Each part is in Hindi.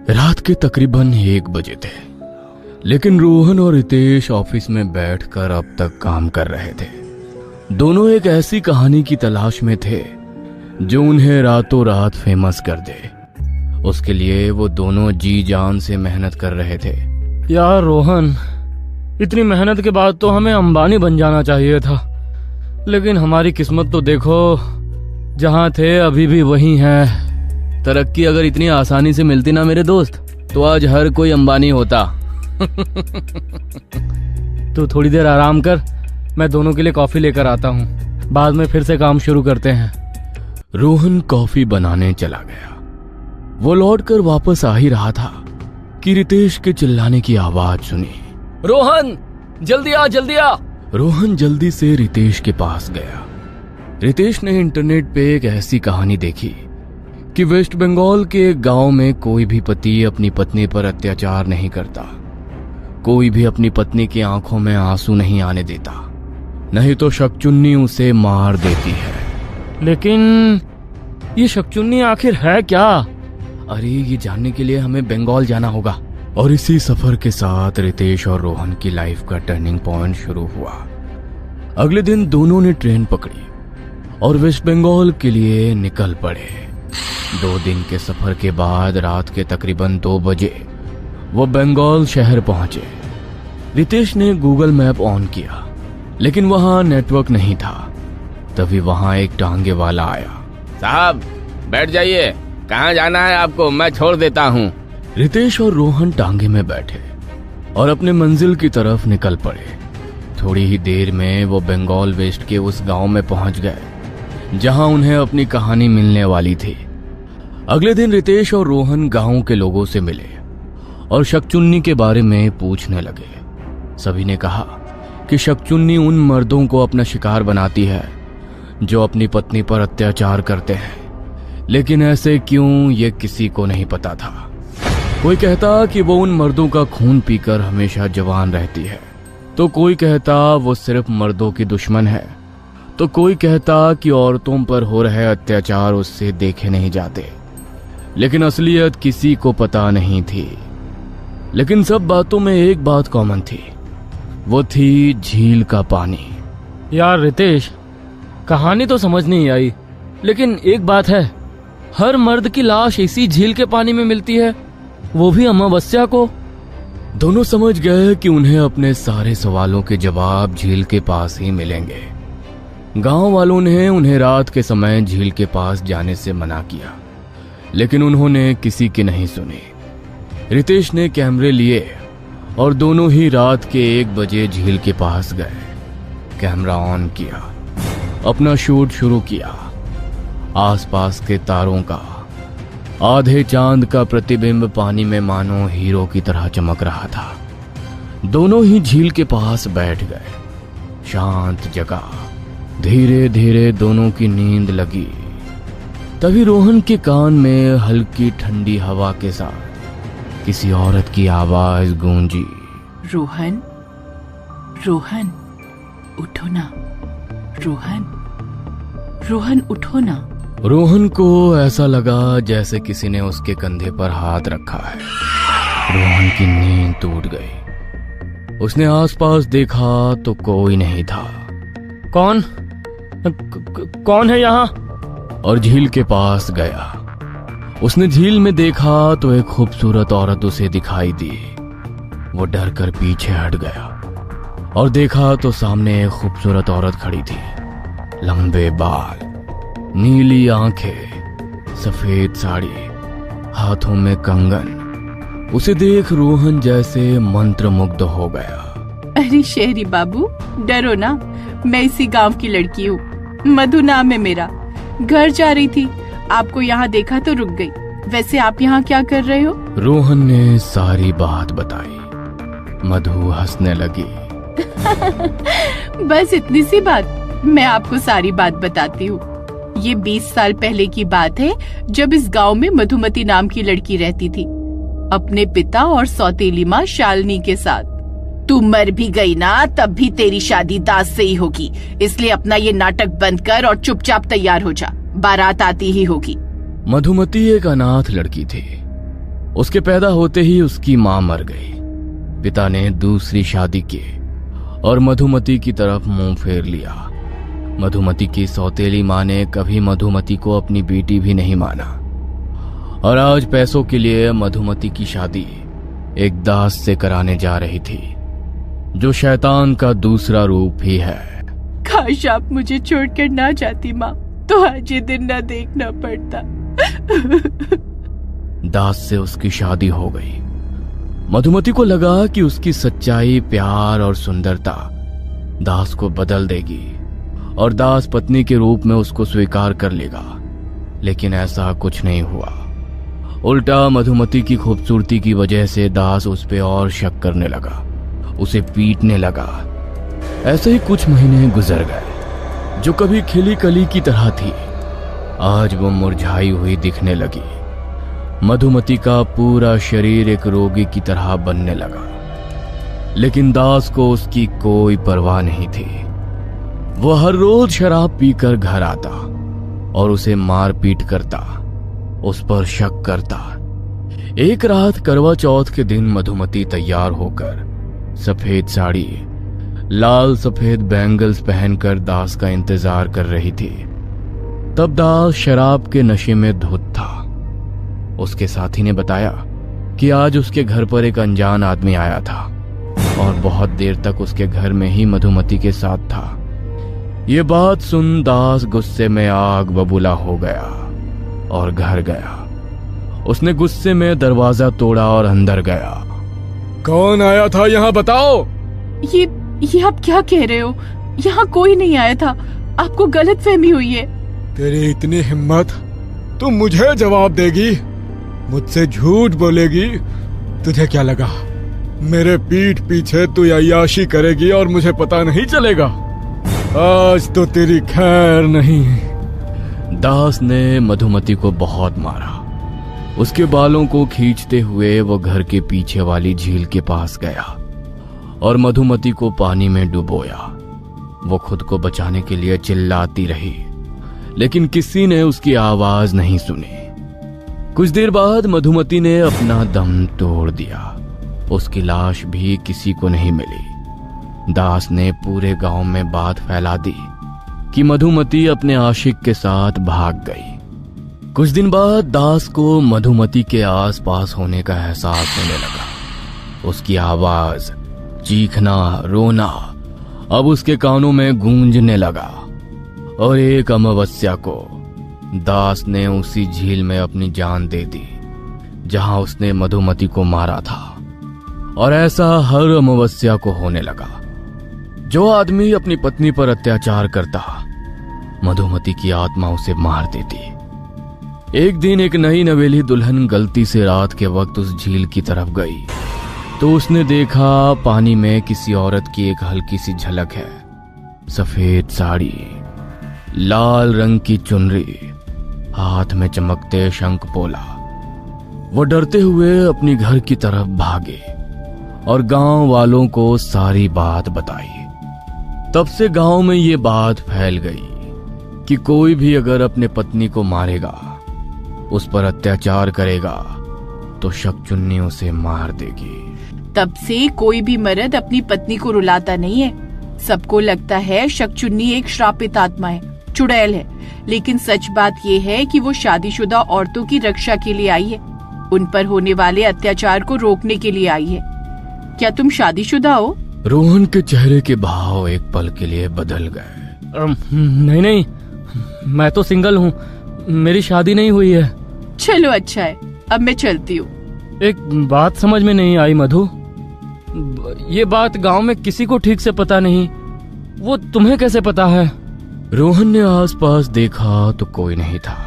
रात के तकरीबन 1 बजे थे, लेकिन रोहन और रितेश ऑफिस में बैठकर अब तक काम कर रहे थे। दोनों एक ऐसी कहानी की तलाश में थे जो उन्हें रातों रात फेमस कर दे। उसके लिए वो दोनों जी जान से मेहनत कर रहे थे। यार रोहन, इतनी मेहनत के बाद तो हमें अंबानी बन जाना चाहिए था, लेकिन हमारी किस्मत तो देखो, जहां थे अभी भी वही हैं। तरक्की अगर इतनी आसानी से मिलती ना मेरे दोस्त, तो आज हर कोई अंबानी होता। तो थोड़ी देर आराम कर, मैं दोनों के लिए कॉफी लेकर आता हूँ, बाद में फिर से काम शुरू करते हैं। रोहन कॉफी बनाने चला गया। वो लौटकर वापस आ ही रहा था कि रितेश के चिल्लाने की आवाज सुनी। रोहन, जल्दी आ, जल्दी आ। रोहन जल्दी से रितेश के पास गया। रितेश ने इंटरनेट पे एक ऐसी कहानी देखी कि वेस्ट बंगाल के एक गांव में कोई भी पति अपनी पत्नी पर अत्याचार नहीं करता। कोई भी अपनी पत्नी की आंखों में आंसू नहीं आने देता, नहीं तो शकचुन्नी उसे मार देती है। लेकिन ये शकचुन्नी आखिर है क्या? अरे ये जानने के लिए हमें बंगाल जाना होगा। और इसी सफर के साथ रितेश और रोहन की लाइफ का टर्निंग पॉइंट शुरू हुआ। अगले दिन दोनों ने ट्रेन पकड़ी और वेस्ट बंगाल के लिए निकल पड़े। 2 दिन के सफर के बाद रात के तकरीबन 2 बजे वो बंगाल शहर पहुंचे। रितेश ने गूगल मैप ऑन किया, लेकिन वहां नेटवर्क नहीं था। तभी वहां एक टांगे वाला आया। साहब बैठ जाइए, कहाँ जाना है आपको, मैं छोड़ देता हूँ। रितेश और रोहन टांगे में बैठे और अपने मंजिल की तरफ निकल पड़े। थोड़ी ही देर में वो बंगाल वेस्ट के उस गांव में पहुंच गए जहां उन्हें अपनी कहानी मिलने वाली थी। अगले दिन रितेश और रोहन गांव के लोगों से मिले और शकचुन्नी के बारे में पूछने लगे। सभी ने कहा कि शकचुन्नी उन मर्दों को अपना शिकार बनाती है जो अपनी पत्नी पर अत्याचार करते हैं, लेकिन ऐसे क्यों ये किसी को नहीं पता था। कोई कहता कि वो उन मर्दों का खून पीकर हमेशा जवान रहती है, तो कोई कहता वो सिर्फ मर्दों की दुश्मन है, तो कोई कहता कि औरतों पर हो रहे अत्याचार उससे देखे नहीं जाते। लेकिन असलियत किसी को पता नहीं थी। लेकिन सब बातों में एक बात कॉमन थी, वो थी झील का पानी। यार रितेश, कहानी तो समझ नहीं आई, लेकिन एक बात है, हर मर्द की लाश इसी झील के पानी में मिलती है, वो भी अमावस्या को। दोनों समझ गए कि उन्हें अपने सारे सवालों के जवाब झील के पास ही मिलेंगे। गांव वालों ने उन्हें रात के समय झील के पास जाने से मना किया, लेकिन उन्होंने किसी की नहीं सुनी। रितेश ने कैमरे लिए और दोनों ही रात के 1 बजे झील के पास गए। कैमरा ऑन किया, अपना शूट शुरू किया। आसपास के तारों का, आधे चांद का प्रतिबिंब पानी में मानो हीरो की तरह चमक रहा था। दोनों ही झील के पास बैठ गए। शांत जगह, धीरे धीरे दोनों की नींद लगी। तभी रोहन के कान में हल्की ठंडी हवा के साथ किसी औरत की आवाज गूंजी। रोहन, रोहन, उठो ना। रोहन, रोहन उठो ना। रोहन को ऐसा लगा जैसे किसी ने उसके कंधे पर हाथ रखा है। रोहन की नींद टूट गई। उसने आसपास देखा तो कोई नहीं था। कौन है यहाँ? और झील के पास गया। उसने झील में देखा तो एक खूबसूरत औरत उसे दिखाई दी। वो डर कर पीछे हट गया और देखा तो सामने एक खूबसूरत औरत खड़ी थी। लंबे बाल, नीली आंखें, सफेद साड़ी, हाथों में कंगन। उसे देख रोहन जैसे मंत्रमुग्ध हो गया। अरे शहरी बाबू, डरो ना, मैं इसी गांव की लड़की हूँ। मधु नाम है मेरा। घर जा रही थी, आपको यहाँ देखा तो रुक गई। वैसे आप यहाँ क्या कर रहे हो? रोहन ने सारी बात बताई। मधु हंसने लगी। बस इतनी सी बात? मैं आपको सारी बात बताती हूँ। ये 20 साल पहले की बात है, जब इस गांव में मधुमती नाम की लड़की रहती थी, अपने पिता और सौतेली माँ शालिनी के साथ। तू मर भी गई ना, तब भी तेरी शादी दास से ही होगी। इसलिए अपना ये नाटक बंद कर और चुपचाप तैयार हो जा, बारात आती ही होगी। मधुमती एक अनाथ लड़की थी। उसके पैदा होते ही उसकी मां मर गई। पिता ने दूसरी शादी की और मधुमती की तरफ मुंह फेर लिया। मधुमती की सौतेली मां ने कभी मधुमती को अपनी बेटी भी नहीं माना और आज पैसों के लिए मधुमती की शादी एक दास से कराने जा रही थी, जो शैतान का दूसरा रूप ही है। काश आप मुझे छोड़कर ना जाती माँ, तो आज ये दिन ना देखना पड़ता। दास से उसकी शादी हो गई। मधुमती को लगा कि उसकी सच्चाई, प्यार और सुंदरता दास को बदल देगी और दास पत्नी के रूप में उसको स्वीकार कर लेगा, लेकिन ऐसा कुछ नहीं हुआ। उल्टा मधुमती की खूबसूरती की वजह से दास उस पे और शक करने लगा, उसे पीटने लगा। ऐसे ही कुछ महीने गुजर गए। जो कभी खिली कली की तरह थी, आज वो मुरझाई हुई दिखने लगी। मधुमती का पूरा शरीर एक रोगी की तरह बनने लगा, लेकिन दास को उसकी कोई परवाह नहीं थी। वो हर रोज शराब पीकर घर आता और उसे मार पीट करता, उस पर शक करता। एक रात करवा चौथ के दिन मधुमती तैयार होकर सफेद साड़ी, लाल सफेद बैंगल्स पहनकर दास का इंतजार कर रही थी। तब दास शराब के नशे में धुत था। उसके साथी ने बताया कि आज उसके घर पर एक अनजान आदमी आया था और बहुत देर तक उसके घर में ही मधुमती के साथ था। ये बात सुन दास गुस्से में आग बबूला हो गया और घर गया। उसने गुस्से में दरवाजा तोड़ा और अंदर गया। कौन आया था यहाँ बताओ? ये आप क्या कह रहे हो? यहाँ कोई नहीं आया था, आपको गलतफहमी हुई है। तेरी इतनी हिम्मत, तू मुझे जवाब देगी, मुझसे झूठ बोलेगी? तुझे क्या लगा मेरे पीठ पीछे तू अय्याशी करेगी और मुझे पता नहीं चलेगा? आज तो तेरी खैर नहीं। दास ने मधुमती को बहुत मारा। उसके बालों को खींचते हुए वो घर के पीछे वाली झील के पास गया और मधुमती को पानी में डुबोया। वो खुद को बचाने के लिए चिल्लाती रही, लेकिन किसी ने उसकी आवाज नहीं सुनी। कुछ देर बाद मधुमती ने अपना दम तोड़ दिया। उसकी लाश भी किसी को नहीं मिली। दास ने पूरे गांव में बात फैला दी कि मधुमती अपने आशिक के साथ भाग गई। कुछ दिन बाद दास को मधुमती के आसपास होने का एहसास होने लगा। उसकी आवाज, चीखना, रोना अब उसके कानों में गूंजने लगा और एक अमावस्या को दास ने उसी झील में अपनी जान दे दी जहां उसने मधुमती को मारा था। और ऐसा हर अमावस्या को होने लगा। जो आदमी अपनी पत्नी पर अत्याचार करता, मधुमती की आत्मा उसे मार देती। एक दिन एक नई नवेली दुल्हन गलती से रात के वक्त उस झील की तरफ गई तो उसने देखा पानी में किसी औरत की एक हल्की सी झलक है। सफेद साड़ी, लाल रंग की चुनरी, हाथ में चमकते शंख पोला। वो डरते हुए अपनी घर की तरफ भागे और गांव वालों को सारी बात बताई। तब से गांव में ये बात फैल गई कि कोई भी अगर अपने पत्नी को मारेगा, उस पर अत्याचार करेगा, तो शकचुन्नी उसे मार देगी। तब से कोई भी मर्द अपनी पत्नी को रुलाता नहीं है। सबको लगता है शकचुन्नी एक श्रापित आत्मा है, चुड़ैल है, लेकिन सच बात ये है कि वो शादीशुदा औरतों की रक्षा के लिए आई है, उन पर होने वाले अत्याचार को रोकने के लिए आई है। क्या तुम शादीशुदा हो? रोहन के चेहरे के भाव एक पल के लिए बदल गए। नहीं, मैं तो सिंगल हूँ, मेरी शादी नहीं हुई है। चलो अच्छा है, अब मैं चलती हूँ। एक बात समझ में नहीं आई मधु, ये बात गांव में किसी को ठीक से पता नहीं, वो तुम्हें कैसे पता है? रोहन ने आसपास देखा तो कोई नहीं था।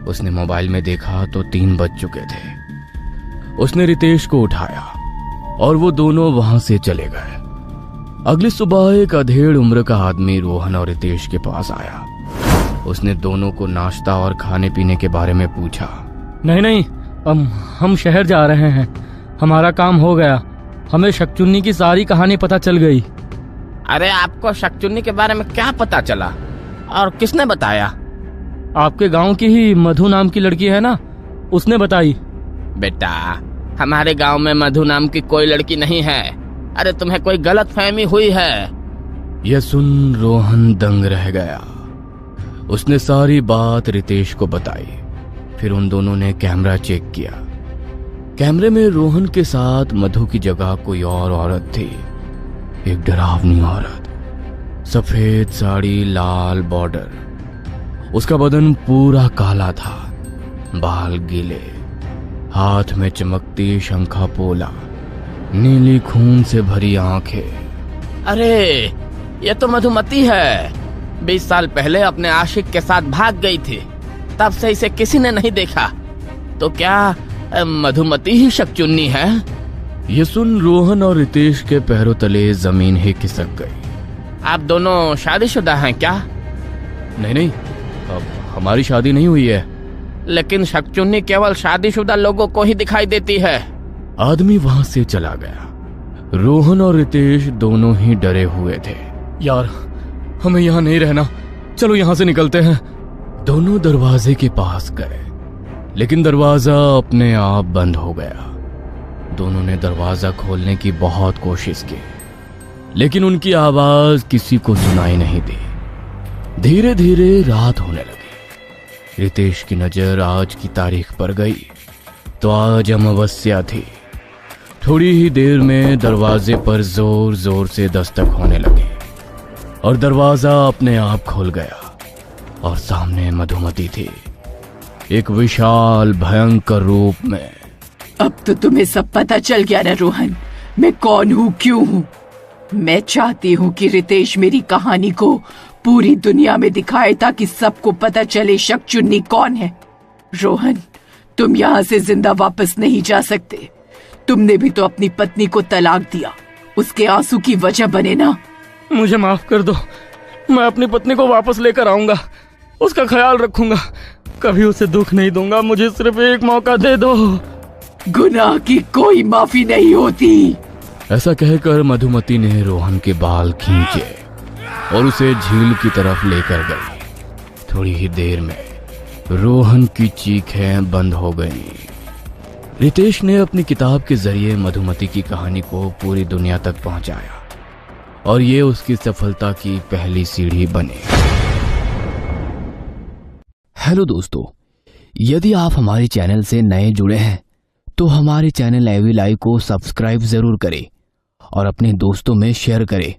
उसने मोबाइल में देखा तो 3 बज चुके थे। उसने रितेश को उठाया और वो दोनों वहां से चले गए। अगली सुबह एक अधेड़ उम्र का आदमी रोहन और रितेश के पास आया। उसने दोनों को नाश्ता और खाने पीने के बारे में पूछा। नहीं, हम शहर जा रहे हैं, हमारा काम हो गया, हमें शकचुन्नी की सारी कहानी पता चल गई। अरे आपको शकचुन्नी के बारे में क्या पता चला और किसने बताया? आपके गांव की ही मधु नाम की लड़की है ना, उसने बताई। बेटा, हमारे गांव में मधु नाम की कोई लड़की नहीं है। अरे तुम्हें कोई गलत फहमी हुई है। यह सुन रोहन दंग रह गया। उसने सारी बात रितेश को बताई। फिर उन दोनों ने कैमरा चेक किया। कैमरे में रोहन के साथ मधु की जगह कोई और औरत थी। एक डरावनी औरत, सफेद साड़ी, लाल बॉर्डर। उसका बदन पूरा काला था, बाल गीले, हाथ में चमकती शंखा पोला, नीली खून से भरी आंखें। अरे ये तो मधुमती है। 20 साल पहले अपने आशिक के साथ भाग गई थी, तब से इसे किसी ने नहीं देखा। तो क्या मधुमती ही शकचुन्नी है? ये सुन रोहन और रितेश के पैरों तले जमीन ही खिसक गई। आप दोनों शादीशुदा हैं क्या? नहीं, अब हमारी शादी नहीं हुई है। लेकिन शकचुन्नी केवल शादीशुदा लोगों को ही दिखाई देती है। आदमी वहां से चला गया। रोहन और रितेश दोनों ही डरे हुए थे। यार, हमें यहाँ नहीं रहना, चलो यहाँ से निकलते हैं। दोनों दरवाजे के पास गए, लेकिन दरवाजा अपने आप बंद हो गया। दोनों ने दरवाजा खोलने की बहुत कोशिश की, लेकिन उनकी आवाज किसी को सुनाई नहीं दी। धीरे धीरे रात होने लगी। रितेश की नजर आज की तारीख पर गई तो आज अमावस्या थी। थोड़ी ही देर में दरवाजे पर जोर जोर से दस्तक होने लगी और दरवाजा अपने आप खुल गया और सामने मधुमती थी, एक विशाल भयंकर रूप में। अब तो तुम्हें सब पता चल गया ना रोहन, मैं कौन हूँ, क्यों हूँ। मैं चाहती हूँ कि रितेश मेरी कहानी को पूरी दुनिया में दिखाए ताकि सबको पता चले शकचुन्नी कौन है। रोहन, तुम यहाँ से जिंदा वापस नहीं जा सकते। तुमने भी तो अपनी पत्नी को तलाक दिया, उसके आंसू की वजह बने ना। मुझे माफ कर दो, मैं अपनी पत्नी को वापस लेकर आऊंगा, उसका ख्याल रखूंगा, कभी उसे दुख नहीं दूंगा। मुझे सिर्फ एक मौका दे दो। गुनाह की कोई माफी नहीं होती। ऐसा कहकर मधुमती ने रोहन के बाल खींचे और उसे झील की तरफ लेकर गई। थोड़ी ही देर में रोहन की चीखें बंद हो गईं। रितेश ने अपनी किताब के जरिए मधुमती की कहानी को पूरी दुनिया तक पहुंचाया और ये उसकी सफलता की पहली सीढ़ी बनी। हेलो दोस्तों, यदि आप हमारे चैनल से नए जुड़े हैं तो हमारे चैनल एवी लाइव को सब्सक्राइब जरूर करें और अपने दोस्तों में शेयर करें